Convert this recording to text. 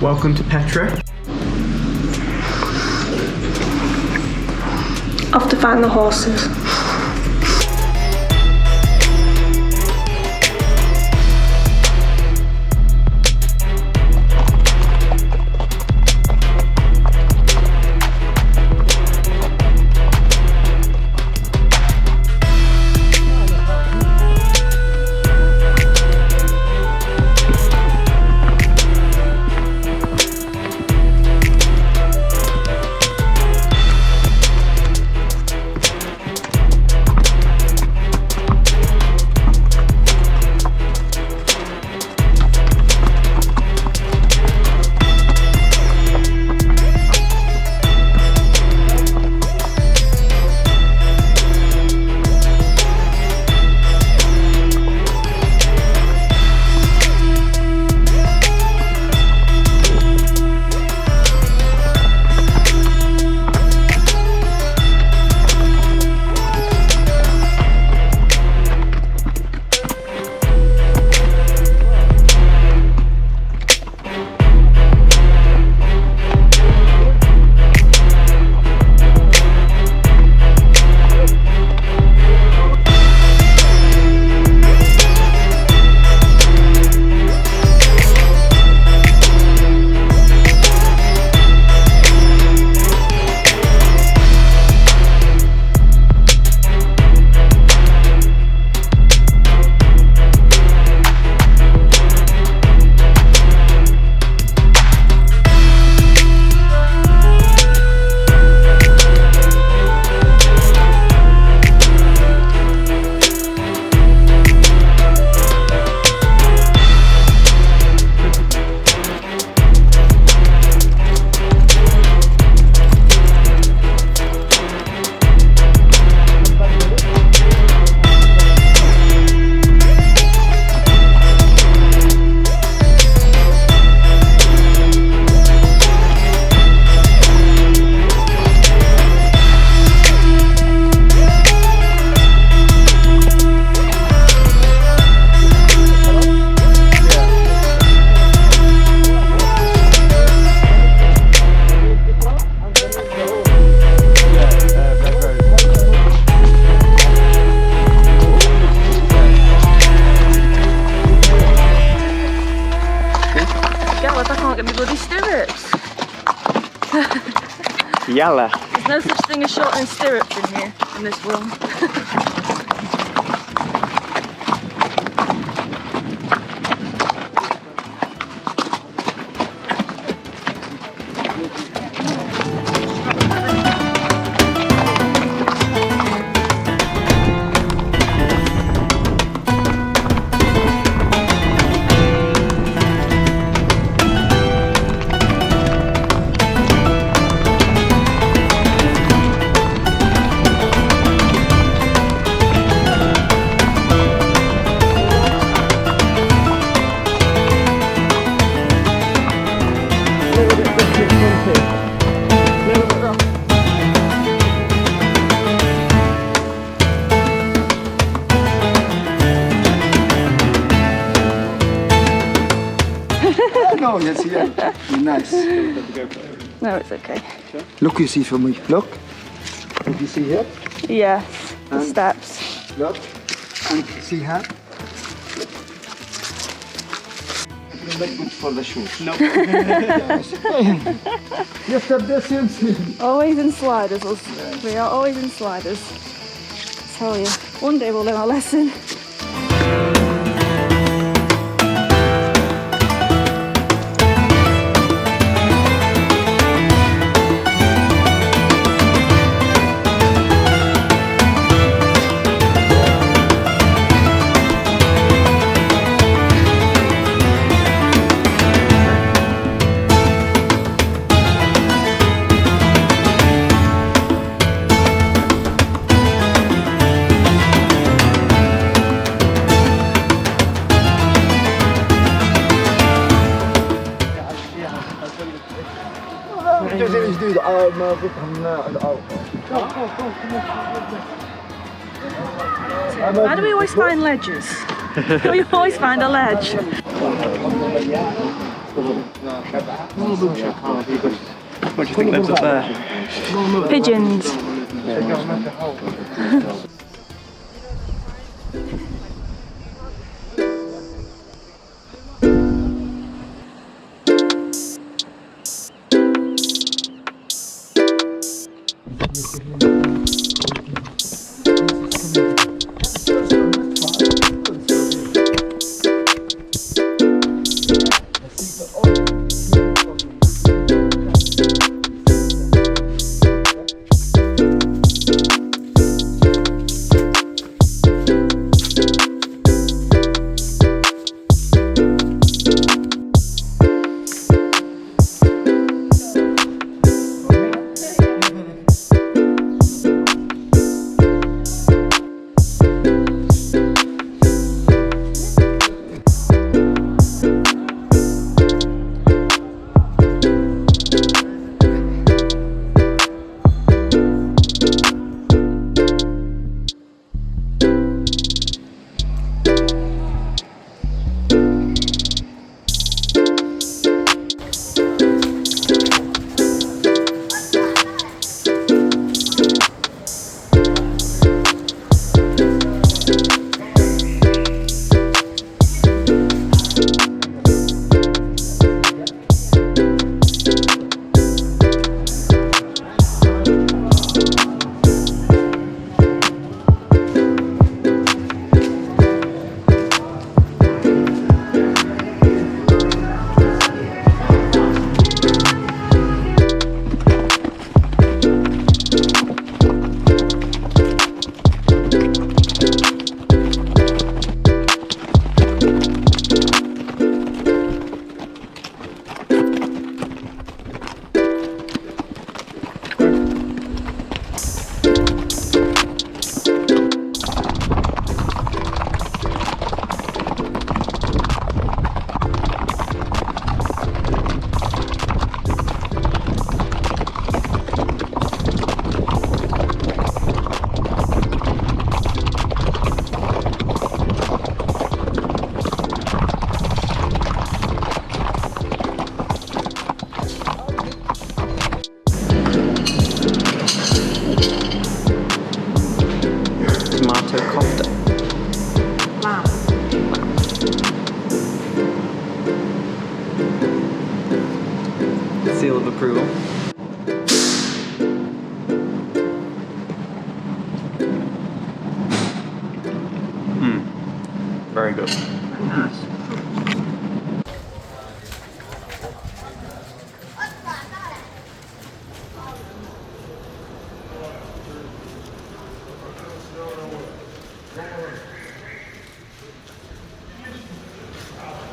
Welcome to Petra. Off to find the horses. Yalla. There's no such thing as shortening stirrups in here, in this world. No, yes, yeah. Nice. No, it's okay. Look, you see for me. Look. What you see here? Yes, the And- steps. Look. And see here? It's not good for the shoes. No. You have the same thing. Always in sliders, us. We are always in sliders. I tell you, one day we'll learn our lesson. Why do we always find ledges? We always find a ledge. What do you think lives up there? Pigeons. Tomato kofta. Seal of approval. Very good. Nice.